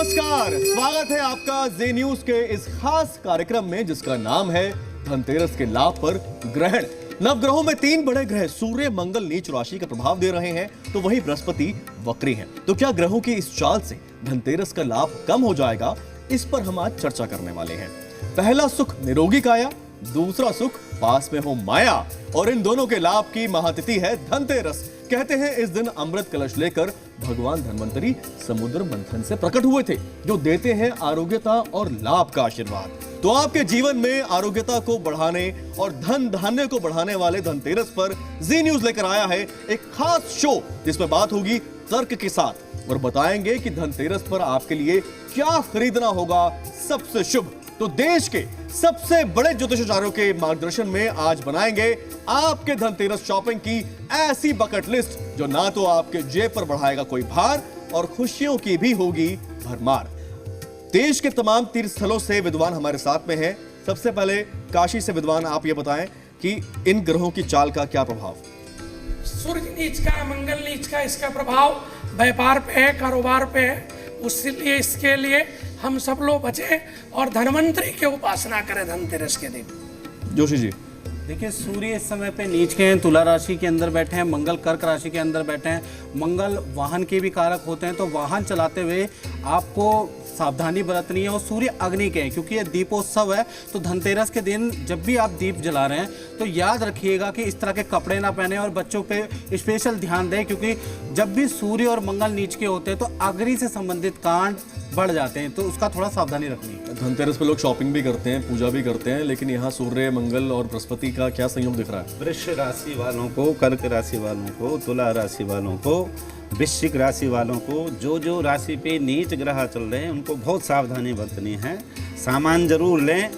नमस्कार, स्वागत है आपका जी न्यूज के इस खास कार्यक्रम में जिसका नाम है धनतेरस के लाभ पर ग्रहण। नवग्रहों में 3 बड़े ग्रह सूर्य, मंगल नीच राशि का प्रभाव दे रहे हैं, तो वहीं बृहस्पति वक्री हैं। तो क्या ग्रहों की इस चाल से धनतेरस का लाभ कम हो जाएगा? इस पर हम आज चर्चा करने वाले हैं। पहला सुख निरोगी काया, दूसरा सुख पास में हो माया, और इन दोनों के लाभ की महातिथि है धनतेरस। कहते हैं इस दिन अमृत कलश लेकर भगवान धन्वंतरी समुद्र मंथन से प्रकट हुए थे, जो देते हैं आरोग्यता और लाभ का आशीर्वाद। तो आपके जीवन में आरोग्यता को बढ़ाने और धन धान्य को बढ़ाने वाले धनतेरस पर जी न्यूज लेकर आया है एक खास शो, जिसमें बात होगी तर्क के साथ और बताएंगे कि धनतेरस पर आपके लिए क्या खरीदना होगा सबसे शुभ। तो देश के सबसे बड़े ज्योतिषाचार्यों के मार्गदर्शन में आज बनाएंगे आपके धनतेरस शॉपिंग की ऐसी बकेट लिस्ट जो ना तो आपके जेब पर बढ़ाएगा कोई भार और खुशियों की भी होगी भरमार। देश के तमाम तीर्थ स्थलों से विद्वान हमारे साथ में हैं। सबसे पहले काशी से विद्वान, आप ये बताएं कि इन ग्रहों की चाल का क्या प्रभाव? सूर्य नीच का, मंगल नीच का, इसका प्रभाव व्यापार पे है, कारोबार पे है। उसलिए इसके लिए हम सब लोग बचे और धन्वंतरी की उपासना करें धनतेरस के दिन। जोशी जी, देखिए, सूर्य इस समय पे नीच के हैं, तुला राशि के अंदर बैठे हैं, मंगल कर्क राशि के अंदर बैठे हैं। मंगल वाहन के भी कारक होते हैं, तो वाहन चलाते हुए आपको सावधानी बरतनी है। और सूर्य अग्नि के हैं, क्योंकि ये दीपोत्सव है, तो धनतेरस के दिन जब भी आप दीप जला रहे हैं तो याद रखिएगा कि इस तरह के कपड़े ना पहने और बच्चों पे स्पेशल ध्यान दें, क्योंकि जब भी सूर्य और मंगल नीच के होते हैं तो अग्नि से संबंधित कांड बढ़ जाते हैं, तो उसका थोड़ा सावधानी रखनी है। धनतेरस पे लोग शॉपिंग भी करते हैं, पूजा भी करते हैं, लेकिन यहाँ सूर्य, मंगल और बृहस्पति का क्या संयोग दिख रहा है? वृष राशि वालों को, कर्क राशि वालों को, तुला राशि वालों को, वृश्चिक राशि वालों को, जो राशि पे नीच ग्रह चल रहे हैं उनको बहुत सावधानी बरतनी है। सामान जरूर लें,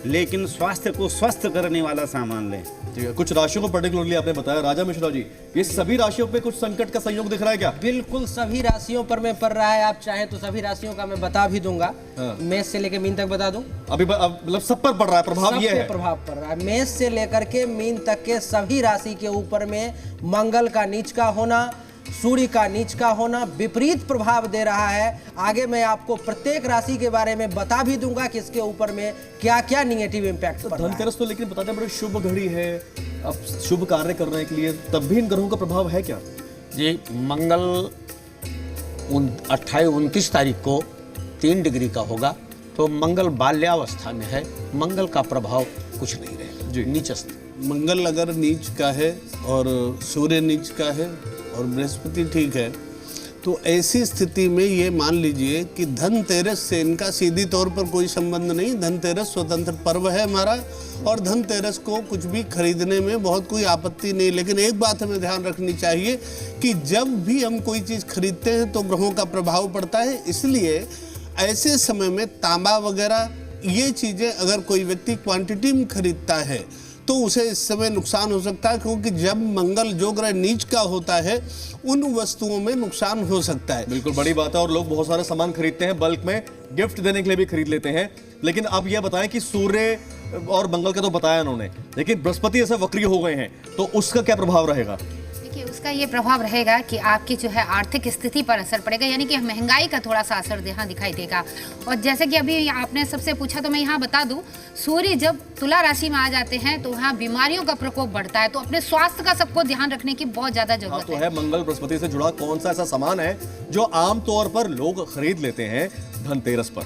लेकिन स्वास्थ्य को स्वस्थ करने वाला सामान लें। ठीक है, कुछ राशियों को पर्टिकुलरली आपने बताया। राजा मिश्रा जी, ये सभी राशियों पे कुछ संकट का संयोग दिख रहा है क्या? बिल्कुल सभी राशियों पर मैं पड़ रहा है। आप चाहें तो सभी राशियों का मैं बता भी दूंगा। मेष से लेकर मीन तक बता दूं। अभी मतलब सब पर पड़ रहा है प्रभाव? सब ये पे है प्रभाव पड़ रहा है। मेष से लेकर के मीन तक के सभी राशि के ऊपर में मंगल का नीच का होना, सूर्य का नीच का होना विपरीत प्रभाव दे रहा है। आगे मैं आपको प्रत्येक राशि के बारे में बता भी दूंगा कि इसके ऊपर में क्या क्या निगेटिव इम्पैक्ट पड़ रहा है। धनतेरस तो लेकिन बताते बड़े शुभ घड़ी है, अब शुभ कार्य करने के लिए, तब भी इन ग्रहों का प्रभाव है क्या? जी, मंगल 28-29 तारीख को 3 डिग्री का होगा, तो मंगल बाल्यावस्था में है, मंगल का प्रभाव कुछ नहीं रहेगा, नीचस्थ। मंगल अगर नीच का है और सूर्य नीच का है और बृहस्पति ठीक है, तो ऐसी स्थिति में ये मान लीजिए कि धनतेरस से इनका सीधी तौर पर कोई संबंध नहीं। धनतेरस स्वतंत्र पर्व है हमारा, और धनतेरस को कुछ भी खरीदने में बहुत कोई आपत्ति नहीं। लेकिन एक बात हमें ध्यान रखनी चाहिए कि जब भी हम कोई चीज़ खरीदते हैं तो ग्रहों का प्रभाव पड़ता है। इसलिए ऐसे समय में तांबा वगैरह ये चीज़ें अगर कोई व्यक्ति क्वांटिटी में खरीदता है तो उसे इस समय नुकसान हो सकता है, क्योंकि जब मंगल जो ग्रह नीच का होता है उन वस्तुओं में नुकसान हो सकता है। बिल्कुल बड़ी बात है, और लोग बहुत सारे सामान खरीदते हैं, बल्क में गिफ्ट देने के लिए भी खरीद लेते हैं। लेकिन अब यह बताएं कि सूर्य और मंगल का तो बताया उन्होंने, लेकिन बृहस्पति ऐसे वक्री हो गए हैं, तो उसका क्या प्रभाव रहेगा? देखिए, उसका ये प्रभाव रहेगा कि आपकी जो है आर्थिक स्थिति पर असर पड़ेगा, यानी कि महंगाई का थोड़ा सा असर यहाँ दिखाई देगा। और जैसे कि अभी आपने सबसे पूछा, तो मैं यहाँ बता दूं, सूर्य जब तुला राशि में आ जाते हैं तो वहाँ बीमारियों का प्रकोप बढ़ता है, तो अपने स्वास्थ्य का सबको ध्यान रखने की बहुत ज्यादा जरूरत तो है। मंगल बृहस्पति से जुड़ा कौन सा ऐसा सामान है जो आमतौर पर लोग खरीद लेते हैं धनतेरस पर,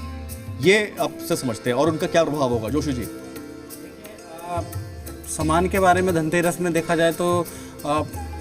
ये अब से समझते हैं, और उनका क्या प्रभाव होगा? जोशी जी, सामान के बारे में धनतेरस में देखा जाए तो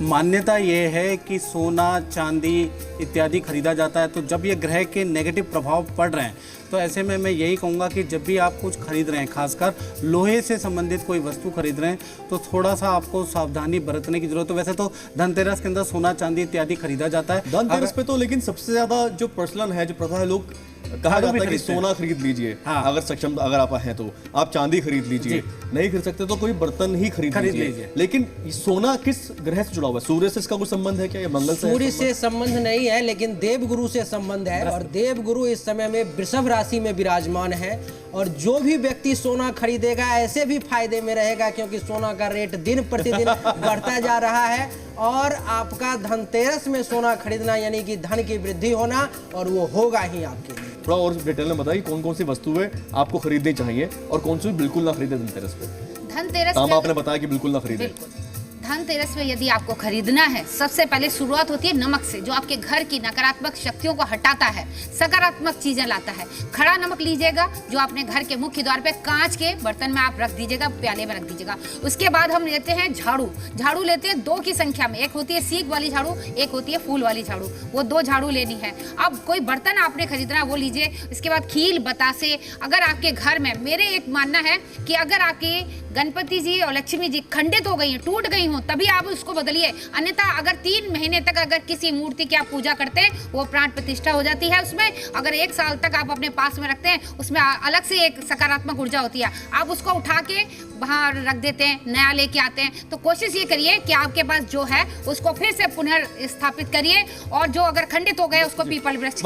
मान्यता ये है कि सोना, चांदी इत्यादि खरीदा जाता है। तो जब ये ग्रह के नेगेटिव प्रभाव पड़ रहे हैं, तो ऐसे में मैं यही कहूँगा कि जब भी आप कुछ खरीद रहे हैं, खासकर लोहे से संबंधित कोई वस्तु खरीद रहे हैं, तो थोड़ा सा आपको सावधानी बरतने की जरूरत है। वैसे तो धनतेरस के अंदर सोना, चांदी इत्यादि खरीदा जाता है धनतेरस पे तो, लेकिन सबसे ज्यादा जो प्रचलन है, जो प्रथा है, लोग कहा जाता है कि सोना खरीद लीजिए, हाँ। अगर सक्षम अगर आप हैं तो आप चांदी खरीद लीजिए, नहीं खरीद सकते तो कोई बर्तन ही खरीद लीजिए। लेकिन सोना किस ग्रह से जुड़ा हुआ है? सूर्य से इसका कोई संबंध है क्या, या मंगल से? सूर्य से संबंध नहीं है, लेकिन देवगुरु से संबंध है। और देवगुरु इस समय में वृषभ राशि में विराजमान है। और जो भी व्यक्ति सोना खरीदेगा ऐसे भी फायदे में रहेगा, क्योंकि सोना का रेट दिन प्रतिदिन बढ़ता जा रहा है। और आपका धनतेरस में सोना खरीदना यानी कि धन की वृद्धि होना, और वो होगा ही आपके लिए। थोड़ा और डिटेल में बताइए कौन कौन सी वस्तुएं आपको खरीदनी चाहिए और कौन सी बिल्कुल ना खरीदे धनतेरस पे। धनतेरस तांबा पे आपने बताया कि बिल्कुल ना खरीदे। बिल्कुल धनतेरस में यदि आपको खरीदना है, सबसे पहले शुरुआत होती है नमक से, जो आपके घर की नकारात्मक शक्तियों को हटाता है, सकारात्मक चीजें लाता है। खड़ा नमक लीजिएगा, जो अपने घर के मुख्य द्वार पे कांच के बर्तन में आप रख दीजिएगा, प्याले में रख दीजिएगा। उसके बाद हम लेते हैं झाड़ू। झाड़ू लेते हैं 2 की संख्या में, एक होती है सीख वाली झाड़ू, एक होती है फूल वाली झाड़ू। वो 2 झाड़ू लेनी है। अब कोई बर्तन आपने खरीदना है वो लीजिए। इसके बाद खील बतासे, अगर आपके घर में, मेरे एक मानना है कि अगर आपके गणपति जी और लक्ष्मी जी खंडित हो गई हैं, टूट गई हों, तभी आप उसको बदलिए। अन्यथा अगर 3 महीने तक अगर किसी मूर्ति की आप पूजा करते हैं, वो प्राण प्रतिष्ठा हो जाती है उसमें। अगर 1 साल तक आप अपने पास में रखते हैं, उसमें अलग से एक सकारात्मक ऊर्जा होती है। आप उसको उठा के बाहर रख देते हैं, नया लेके आते हैं। तो कोशिश ये करिए कि आपके पास जो है उसको फिर से पुनर्स्थापित करिए, और जो अगर खंडित हो गए उसको पीपल वृक्ष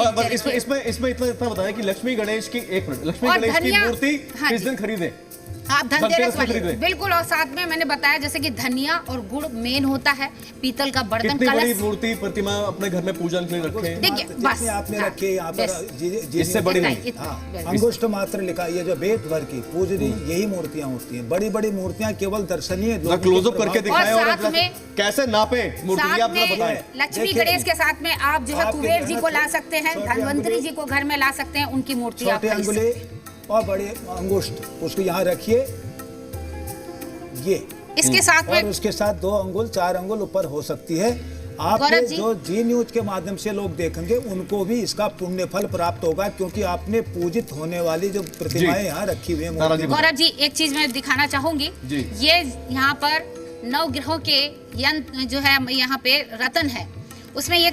इसमें इतना बताया कि लक्ष्मी गणेश की लक्ष्मी गणेश की मूर्ति किस दिन खरीदें? आप धनतेरस वाले बिल्कुल। और साथ में मैंने बताया जैसे कि धनिया और गुड़ मेन होता है, पीतल का बर्तन, कितनी बड़ी कलश, मूर्ति प्रतिमा अपने घर में पूजन के लिए रखें? देखिए बस आपने रखे यहाँ पर इससे बड़ी नहीं। अंगुष्ठ मात्र लिखा, ये जो वेद भर की पूजनी यही मूर्तियां होती हैं। बड़ी बड़ी मूर्तियां केवल दर्शनीय, क्लोजअप करके दिखाएं और साथ में कैसे नापे मूर्ति साथ आप में बताएं। लक्ष्मी गणेश के साथ में आप जो है कुबेर जी को ला सकते हैं, धनवंतरी जी को घर में ला सकते हैं, उनकी मूर्ति आप छोटे अंगुली और बड़े अंगुष्ठ उसको यहाँ रखिए। ये इसके साथ में, और उसके साथ 2 अंगुल 4 अंगुल ऊपर हो सकती है। आप गौरव जी, जो जी न्यूज के माध्यम से लोग देखेंगे उनको भी इसका पुण्य फल प्राप्त होगा, क्योंकि आपने पूजित होने वाली जो प्रतिमाएं यहाँ रखी हुई हैं। गौरव जी एक चीज मैं दिखाना चाहूंगी, ये यहाँ पर 9 ग्रहों के यंत्र जो है यहाँ पे रतन है, उसमें ये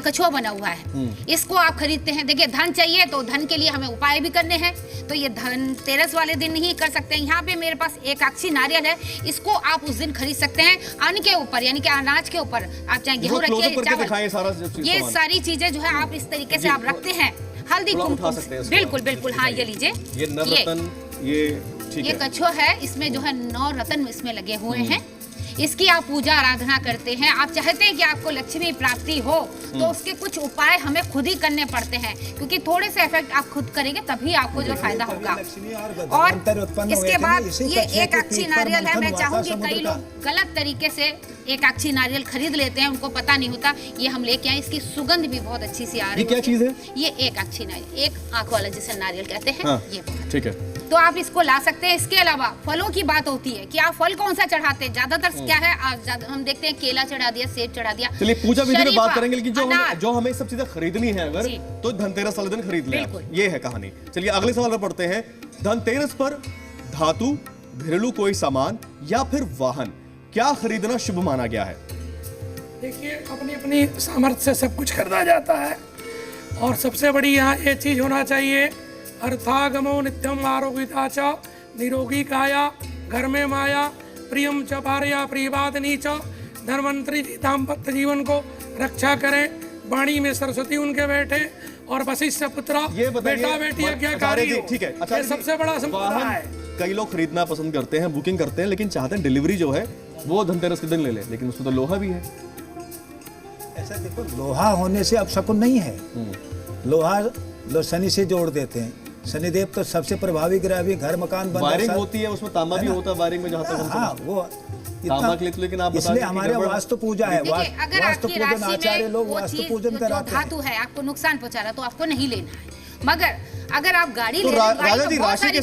कछुआ बना हुआ है। इसको आप खरीदते हैं। देखिए धन चाहिए तो धन के लिए हमें उपाय भी करने हैं, तो ये धनतेरस वाले दिन ही कर सकते हैं। यहाँ पे मेरे पास एक अक्षी नारियल है, इसको आप उस दिन खरीद सकते हैं। अन्न के ऊपर यानी कि अनाज के ऊपर आप चाहे गेहूं रखिए, चावल, ये सारी चीजें जो है आप इस तरीके से आप रखते हैं। हल्दी कुमकुम, बिल्कुल बिल्कुल, हाँ ये लीजिए। ये कछुआ है, इसमें जो है 9 रतन इसमें लगे हुए हैं। इसकी आप पूजा आराधना करते हैं। आप चाहते हैं कि आपको लक्ष्मी प्राप्ति हो, तो उसके कुछ उपाय हमें खुद ही करने पड़ते हैं, क्योंकि थोड़े से इफेक्ट आप खुद करेंगे तभी आपको जो फायदा होगा। और इसके बाद ये एक अक्षी नारियल है। मैं चाहूंगी कई लोग गलत तरीके से एक अक्षी नारियल खरीद लेते हैं, उनको पता नहीं होता। ये हम लेके आए, इसकी सुगंध भी बहुत अच्छी सी आ रही है। ये क्या चीज है? ये एक अक्षी नारियल, एक आंख वाला जिसे नारियल कहते हैं, ये ठीक है। तो आप इसको ला सकते हैं। इसके अलावा फलों की बात होती है कि आप फल कौन सा चढ़ाते हैं। ज्यादातर क्या है, हम देखते हैं केला चढ़ा दिया, सेब चढ़ा दिया। चलिए पूजा विधि में बात करेंगे, लेकिन जो हमें सब चीजें खरीदनी है अगर, तो धनतेरस वाले दिन खरीद लें। ये है कहानी। चलिए अगले सवाल पर पढ़ते हैं। धनतेरस पर धातु, घरेलू कोई सामान या फिर वाहन, क्या खरीदना शुभ माना गया है? देखिए अपनी अपनी सामर्थ्य से सब कुछ खरीदा जाता है, और सबसे बड़ी यहाँ ये चीज होना चाहिए, अर्थागमो नित्यम आरोग्यता च निरोगी काया घर में माया प्रियम च पारया प्रियवादिनी च। धनवंतरी जी दाम्पत्य जीवन को रक्षा करें, वाणी में सरस्वती उनके बैठे, और वशिष्ठ पुत्र बेटा बेटी आज्ञाकारी हो। ठीक है, ये सबसे बड़ा संपदा है। कई लोग खरीदना पसंद करते हैं, बुकिंग करते हैं, लेकिन चाहते हैं डिलीवरी जो है वो धनतेरस के दिन ले ले, लेकिन उसमें तो लोहा भी है। ऐसा देखो, लोहा होने से अब शकुन नहीं है। लोहा लोग शनि से जोड़ देते हैं। शनिदेव तो सबसे प्रभावी ग्रह भी, घर मकान बन वायरिंग होती है उसमें, तांबा भी होता है वायरिंग में, जहाँ तक हाँ वो तांबा के लिए। लेकिन आप इसलिए हमारे वास्तु पूजा है, वास्तु पूजन आचार्य लोग वास्तु पूजन कराते हैं। धातु है आपको नुकसान पहुंचा रहा तो आपको नहीं लेना है। मगर अगर आप गाड़ी तो ले राजा जी राशि के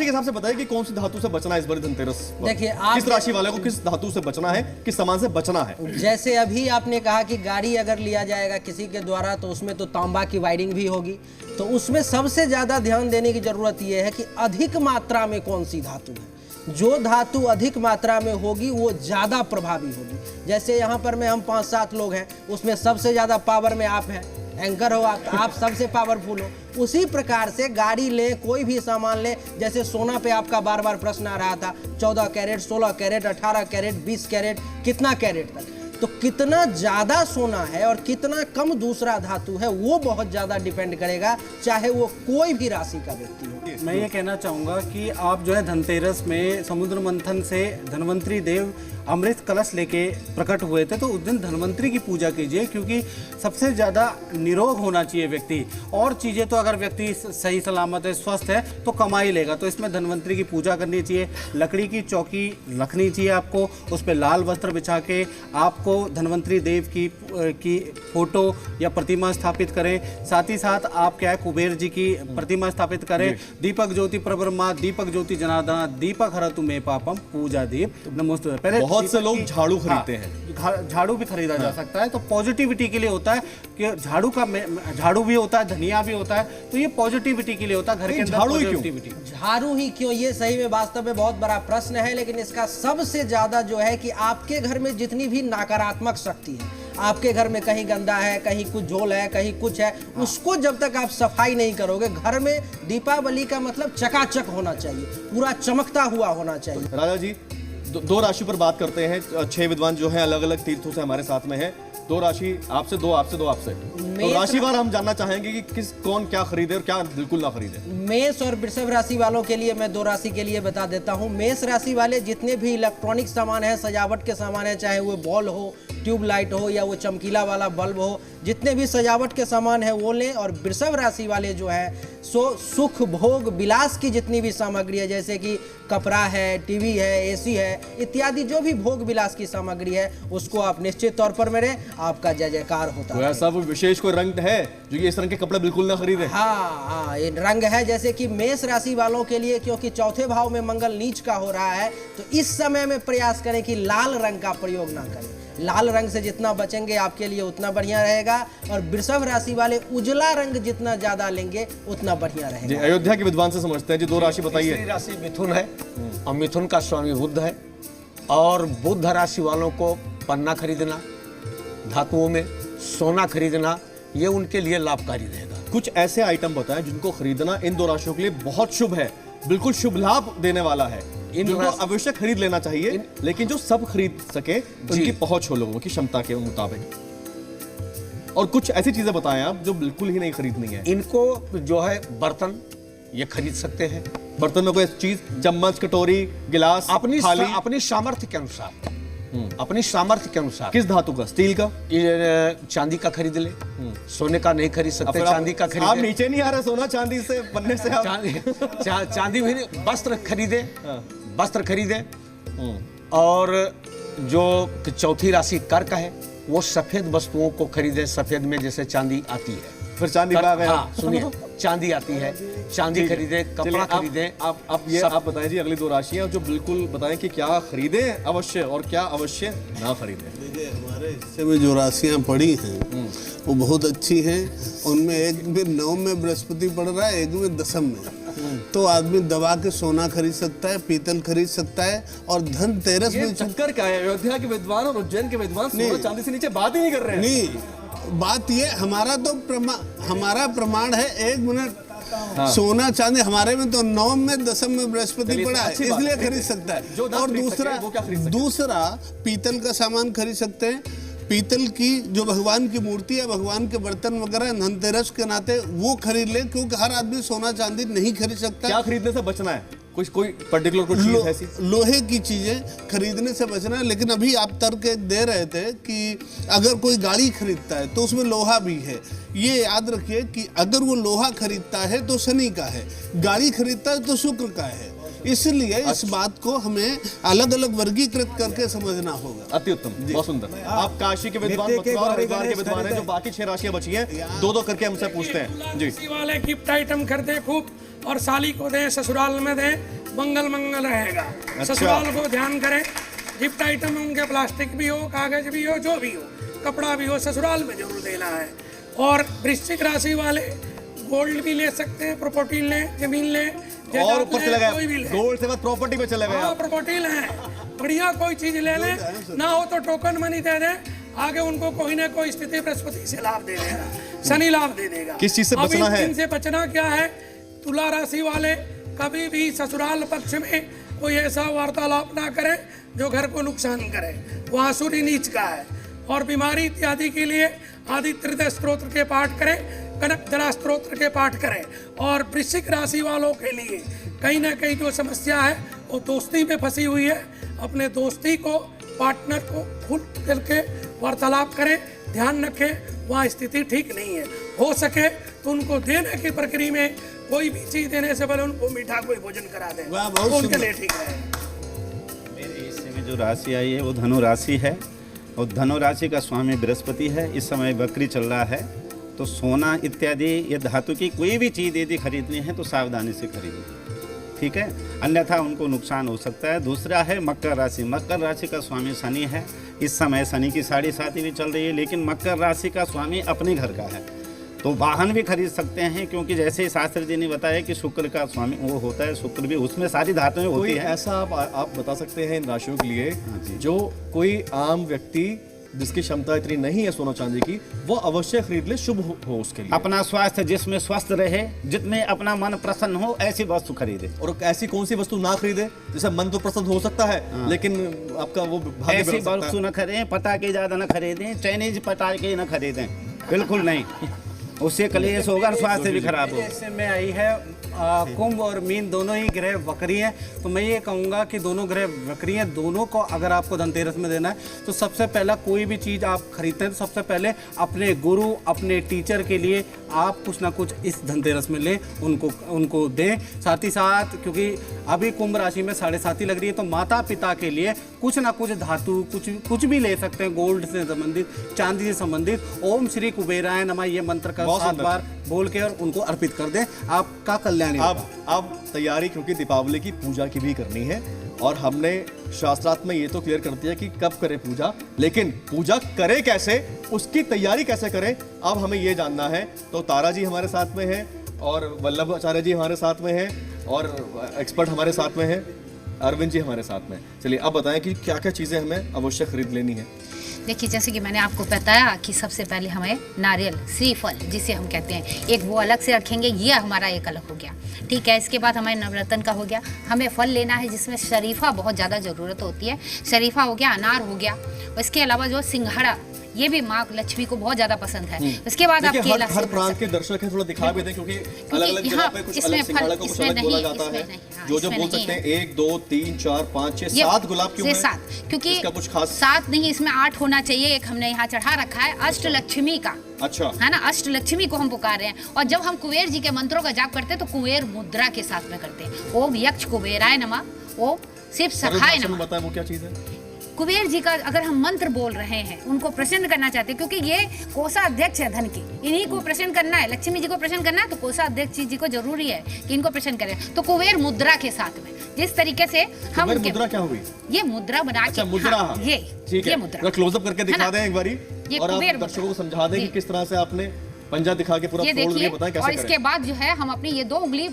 हिसाब से बताइए कि कौन सी धातु से बचना है इस बार धनतेरस? देखिए किस राशि वाले को किस धातु से बचना है, किस सामान से बचना है? जैसे अभी आपने कहा कि गाड़ी अगर लिया जाएगा किसी के द्वारा, तो उसमें तो तांबा की वायरिंग भी होगी, तो उसमें सबसे ज्यादा ध्यान देने की जरूरत यह है कि अधिक मात्रा में कौन सी धातु है। जो धातु अधिक मात्रा में होगी वो ज्यादा प्रभावी होगी। जैसे यहाँ पर में हम 5-7 लोग हैं, उसमें सबसे ज्यादा पावर में आप हैं, एंकर हो आप सबसे पावरफुल हो। उसी प्रकार से गाड़ी ले, कोई भी सामान ले, जैसे सोना पे आपका बार बार प्रश्न आ रहा था, 14 कैरेट, 16 कैरेट, 18 कैरेट, 20 कैरेट, कितना कैरेट तक, तो कितना ज्यादा सोना है और कितना कम दूसरा धातु है वो बहुत ज्यादा डिपेंड करेगा, चाहे वो कोई भी राशि का व्यक्ति हो। मैं ये कहना चाहूँगा कि आप जो है धनतेरस में समुद्र मंथन से धन्वंतरी देव अमृत कलश लेके प्रकट हुए थे, तो उस दिन धन्वंतरी की पूजा कीजिए, क्योंकि सबसे ज़्यादा निरोग होना चाहिए व्यक्ति। और चीज़ें तो अगर व्यक्ति सही सलामत है, स्वस्थ है, तो कमा ही लेगा। तो इसमें धन्वंतरी की पूजा करनी चाहिए। लकड़ी की चौकी रखनी चाहिए आपको, उस पर लाल वस्त्र बिछा के आपको धन्वंतरी देव की फोटो या प्रतिमा स्थापित करें। साथ ही साथ आप क्या है कुबेर जी की प्रतिमा स्थापित करें। दीपक ज्योति प्रब्रह्मा, दीपक ज्योति जनार्दना, दीपक हरतु मे पापम, पूजा दीप नमोस्तुते। पहले बहुत से लोग झाड़ू खरीदते हैं, झाड़ू भी खरीदा जा सकता है, तो पॉजिटिविटी के लिए होता है कि झाड़ू भी होता है, धनिया भी होता है, तो ये पॉजिटिविटी के लिए होता है। घर के अंदर झाड़ू ही क्यों? पॉजिटिविटी। झाड़ू ही क्यों, ये सही में वास्तव में बहुत बड़ा प्रश्न है, लेकिन इसका सबसे ज्यादा जो है कि आपके घर में जितनी भी नकारात्मक शक्ति है, आपके घर में कहीं गंदा है, कहीं कुछ झोल है, कहीं कुछ है, उसको जब तक आप सफाई नहीं करोगे, घर में दीपावली का मतलब चकाचक होना चाहिए, पूरा चमकता हुआ होना चाहिए। राजा जी, दो राशि पर बात करते हैं। 6 विद्वान जो हैं अलग अलग तीर्थों से हमारे साथ में हैं। 2 राशि आपसे, 2 आपसे, 2 आपसे। तो राशिवार हम जानना चाहेंगे कि कौन क्या खरीदे और क्या बिल्कुल ना खरीदे। मेष और वृषभ राशि वालों के लिए मैं 2 राशि के लिए बता देता हूं। मेष राशि वाले जितने भी इलेक्ट्रॉनिक सामान है, सजावट के सामान है, चाहे वो बॉल हो, ट्यूबलाइट हो या वो चमकीला वाला बल्ब हो, जितने भी सजावट के सामान है वो लें। और वृषभ राशि वाले जो है सो सुख भोग विलास की जितनी भी सामग्री है, जैसे कि कपड़ा है, टीवी है, एसी है इत्यादि, जो भी भोग विलास की सामग्री है उसको आप निश्चित तौर पर मेरे आपका जय जयकार होता है। ऐसा विशेष कोई रंग है जो ये इस रंग के कपड़े बिल्कुल ना खरीदे? हाँ, ये रंग है जैसे कि मेष राशि वालों के लिए, क्योंकि चौथे भाव में मंगल नीच का हो रहा है, तो इस समय में प्रयास करें कि लाल रंग का प्रयोग ना करें। लाल रंग से जितना बचेंगे आपके लिए उतना बढ़िया रहेगा। और वृषभ राशि वाले उजला रंग जितना ज्यादा लेंगे उतना बढ़िया रहेगा। जी, अयोध्या के विद्वान से समझते हैं जी। 2 राशि बताइए। तीसरी राशि मिथुन है और मिथुन का स्वामी बुध है। और बुध राशि वालों को पन्ना खरीदना, धातुओं में सोना खरीदना, ये उनके लिए लाभकारी रहेगा। कुछ ऐसे आइटम बताएं जिनको खरीदना इन 2 राशियों के लिए बहुत शुभ है, बिल्कुल शुभ लाभ देने वाला है, जिनको अवश्य खरीद लेना चाहिए, लेकिन जो सब खरीद सके, उनकी पहुंच हो लोगों की क्षमता के मुताबिक। और कुछ ऐसी चीजें बताएं आप जो बिल्कुल ही नहीं खरीदनी है। इनको जो है बर्तन ये खरीद सकते हैं। बर्तन में कोई चीज, चम्मच, कटोरी, गिलास, थाली, अपनी सामर्थ्य के अनुसार, अपनी सामर्थ्य के अनुसार। किस धातु का? स्टील का? ये चांदी का खरीद ले, सोने का नहीं खरीद सकते, चांदी का खरीदे। आप नीचे नहीं आ रहे सोना चांदी से बनने से। चांदी भी नहीं, वस्त्र खरीदे, वस्त्र खरीदे। और जो चौथी राशि कर्क है वो सफेद वस्तुओं को खरीदे। सफेद में जैसे चांदी आती है, फिर चांदी आ गया। हाँ, सुनिए, चांदी आती है, चांदी खरीदे, कपड़ा खरीदे। आप बताएं जी अगली 2 राशियां जो बिल्कुल बताएं कि क्या खरीदें अवश्य और क्या अवश्य ना खरीदें। देखिए, हमारे हिस्से में जो राशियां पड़ी हैं वो बहुत अच्छी हैं। उनमें एक में 9 में बृहस्पति पड़ रहा है, एक में 10 में। तो आदमी दबा के सोना खरीद सकता है, पीतल खरीद सकता है। और धनतेरस में चक्कर क्या है? अयोध्या के विद्वान और उज्जैन के विद्वान सोना चांदी से नीचे बात ही नहीं कर रहे हैं। नहीं, बात ये हमारा प्रमाण है। 1 मिनट, सोना चांदी हमारे में तो 9 में 10 में बृहस्पति पड़ा है, इसलिए खरीद सकता है। और दूसरा पीतल का सामान खरीद सकते हैं। पीतल की जो भगवान की मूर्ति है, भगवान के बर्तन वगैरह धनतेरस के नाते वो खरीद ले, क्योंकि हर आदमी सोना चांदी नहीं खरीद सकता। क्या खरीदने से बचना है? कोई पर्टिकुलर कोई चीज ऐसी? लोहे की चीजें खरीदने से बचना है। लेकिन अभी आप तर्क दे रहे थे कि अगर कोई गाड़ी खरीदता है तो उसमें लोहा भी है। ये याद रखिए कि अगर वो लोहा खरीदता है तो शनि का है, गाड़ी खरीदता है तो शुक्र का है। इसलिए इस बात को हमें अलग अलग वर्गीकृत करके समझना होगा। अति उत्तम, बहुत सुंदर। आप काशी के विद्वान, मथुरा हरिद्वार के विद्वान हैं, जो बाकी 6 राशियां बची हैं, 2-2 करके हमसे पूछते हैं जी। राशि वाले गिफ्ट आइटम खरीदे खूब और साली को दें, ससुराल में दें, मंगल मंगल रहेगा। ससुराल को ध्यान करें। गिफ्ट आइटम उनके प्लास्टिक भी हो, कागज भी हो, जो भी हो, कपड़ा भी हो, ससुराल में जरूर देना है। और वृश्चिक राशि वाले गोल्ड भी ले सकते हैं, प्रॉपर्टी लें, जमीन लें, और ऊपर चले गए गोल्ड से बाद प्रॉपर्टी पे चले गए। हाँ, प्रॉपर्टी लें, बढ़िया कोई चीज ले लें, ना हो तो टोकन मनी दे दें। आगे उनको कोई ना कोई स्थिति बृहस्पति से लाभ दे देगा, शनि लाभ दे देगा। किस चीज से बचना है? इनसे बचना क्या है? तुला राशि वाले कभी भी ससुराल पक्ष में कोई ऐसा वार्तालाप ना करें जो घर को नुकसान करे। वहाँ सूर्य नीच का है, और बीमारी इत्यादि के लिए आदित्य हृदय स्तोत्र के पाठ करें, कनक जला स्तोत्र के पाठ करें। और वृश्चिक राशि वालों के लिए कहीं ना कहीं जो समस्या है वो दोस्ती में फंसी हुई है। अपने दोस्ती को, पार्टनर को खुल दिल के वार्तालाप करें, ध्यान रखें वहाँ स्थिति ठीक नहीं है। हो सके तो उनको देने की प्रक्रिया में कोई भी चीज देने से पहले उनको मीठा कोई भोजन करा दें, वाह, बहुत तो उनके सुंदर। लिए ठीक रहेगा। मेरे हिस्से में जो राशि आई है वो धनु राशि है और धनु राशि का स्वामी बृहस्पति है। इस समय बकरी चल रहा है, तो सोना इत्यादि या धातु की कोई भी चीज़ यदि खरीदनी है तो सावधानी से खरीदें, ठीक है, अन्यथा उनको नुकसान हो सकता है। दूसरा है मकर राशि। मकर राशि का स्वामी शनि है। इस समय शनि की 7.5 भी चल रही है, लेकिन मकर राशि का स्वामी अपने घर का है, तो वाहन भी खरीद सकते हैं, क्योंकि जैसे शास्त्र जी ने बताया कि शुक्र का स्वामी वो होता है, शुक्र भी, उसमें सारी धातुएं कोई होती हैं। ऐसा आप बता सकते हैं इन राशियों के लिए जी। जो कोई आम व्यक्ति जिसकी क्षमता इतनी नहीं है सोना चांदी की, वो अवश्य खरीद ले, शुभ हो उसके लिए। अपना स्वास्थ्य जिसमें स्वस्थ रहे, जिसमें अपना मन प्रसन्न हो, ऐसी वस्तु खरीदे। और ऐसी कौन सी वस्तु ना खरीदे जैसे मन तो प्रसन्न हो सकता है लेकिन आपका वो भाग्य ऐसी बिगड़ सकता वस्तु है। न खरीदें, पटाखे ज्यादा न खरीदें, चाइनीज पटाखे न खरीदें, बिल्कुल नहीं, उससे कलेश होगा और स्वास्थ्य भी खराब होगा। ऐसे में आई है कुंभ और मीन दोनों ही ग्रह वक्री हैं, तो मैं ये कहूँगा कि दोनों ग्रह वक्री हैं। दोनों को अगर आपको धनतेरस में देना है तो सबसे पहला कोई भी चीज़ आप खरीदते हैं तो सबसे पहले अपने गुरु, अपने टीचर के लिए आप कुछ ना कुछ इस धनतेरस में लें, उनको दें। साथ ही साथ क्योंकि अभी कुंभ राशि में 7.5 लग रही है, तो माता पिता के लिए कुछ ना कुछ धातु कुछ भी ले सकते हैं, गोल्ड से संबंधित, चांदी से संबंधित। ओम श्री कुबेराय नमः ये मंत्र का बहुत 7 सुंदर। बार बोल के और उनको अर्पित कर दें, आपका कल्याण होगा। अब तैयारी, क्योंकि दीपावली की पूजा की भी करनी है और हमने शास्त्रार्थ में ये तो क्लियर कर दिया कि कब करें पूजा, लेकिन पूजा करें कैसे, उसकी तैयारी कैसे करें, अब हमें ये जानना है। तो तारा जी हमारे साथ में हैं और वल्लभ आचार्य जी हमारे साथ में हैं और एक्सपर्ट हमारे साथ में हैं, अरविंद जी हमारे साथ में। चलिए अब बताएं कि क्या क्या चीज़ें हमें अवश्य खरीद लेनी है। देखिए, जैसे कि मैंने आपको बताया कि सबसे पहले हमें नारियल, श्रीफल जिसे हम कहते हैं, एक वो अलग से रखेंगे, ये हमारा एक अलग हो गया, ठीक है। इसके बाद हमारे नवरत्न का हो गया, हमें फल लेना है जिसमें शरीफा बहुत ज़्यादा ज़रूरत होती है, शरीफा हो गया, अनार हो गया। इसके अलावा जो सिंघाड़ा, ये भी माँ लक्ष्मी को बहुत ज़्यादा पसंद है। उसके बाद आप देखिए, केला हर प्रांत के दर्शक हैं, थोड़ा दिखा भी दें, क्योंकि अलग अलग जगह पे कुछ अलग सिंघाड़ा को कुछ अलग बोला जाता है। जो बोल सकते हैं 1 2 3 4 5 6 7 गुलाब क्यों है? 7, क्योंकि इसका कुछ खास 7 नहीं, इसमें 8 होना चाहिए। एक हमने यहाँ चढ़ा रखा है अष्टलक्ष्मी का, अच्छा है ना, अष्टलक्ष्मी को हम पुकार रहे हैं। और जब हम कुबेर जी के मंत्रों का जाप करते हैं तो कुबेर मुद्रा के साथ में करते हैं। ओम यक्ष कुबेराय नमः, ओम शिव सखाय नमः। बताएं वो क्या चीज़ है? कुबेर जी का अगर हम मंत्र बोल रहे हैं, उनको प्रसन्न करना चाहते हैं, क्योंकि ये कोषाध्यक्ष है धन की, इन्हीं को प्रसन्न करना है, लक्ष्मी जी को प्रसन्न करना है, तो कोषाध्यक्ष जी को जरूरी है कि इनको प्रसन्न करें। तो कुबेर मुद्रा के साथ में जिस तरीके से हम कुबेर मुद्रा क्या हुई? ये मुद्रा बना के, अच्छा मुद्रा, हाँ, ये ठीक ये है, मुद्रा क्लोजअप करके है दिखा ना? दें एक बारी, ये और आप कुबेर दर्शकों को मुद्रा। समझा दें कि जी। किस तरह से आपने पंजा दिखा के पूरा ये तोड़ देखिए, दिया, बताएं और कैसे इसके करें। बाद जो है हम अपनी ये 2 उंगली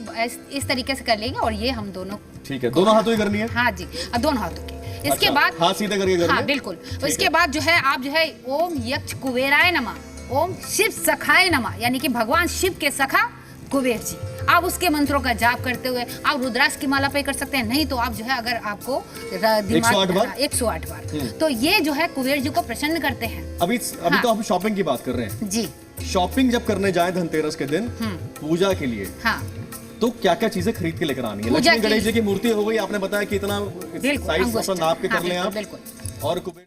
इस तरीके से कर लेंगे और ये हम दोनों, ठीक है, दोनों हाथों ही करनी है। हाँ जी, दोनों हाथों के। इसके अच्छा, बाद हाथ सीधे करके करना हाँ है? बिल्कुल। तो ठीक इसके है। बाद जो है आप जो है ओम यक्ष कुबेराय नमः, ओम शिव सखाय नमः, यानी कि भगवान शिव के सखा कुबेर जी, आप उसके मंत्रों का जाप करते हुए आप रुद्राक्ष की माला पे कर सकते हैं। नहीं तो आप जो है अगर आपको 108 बार? 108 बार, तो ये जो है कुबेर जी को प्रसन्न करते हैं। अभी हाँ। तो हम शॉपिंग की बात कर रहे हैं। जी शॉपिंग जब करने जाए धनतेरस के दिन पूजा के लिए, हाँ, तो क्या क्या चीजें खरीद के लेकर आनी है? पूजा लक्ष्मी की- गणेश जी की मूर्ति हो गई, आपने बताया कि इतना बिल्कुल, साइज अंगुष्ठ, नाप के हाँ, कर लें आप, बिल्कुल। और कुबेर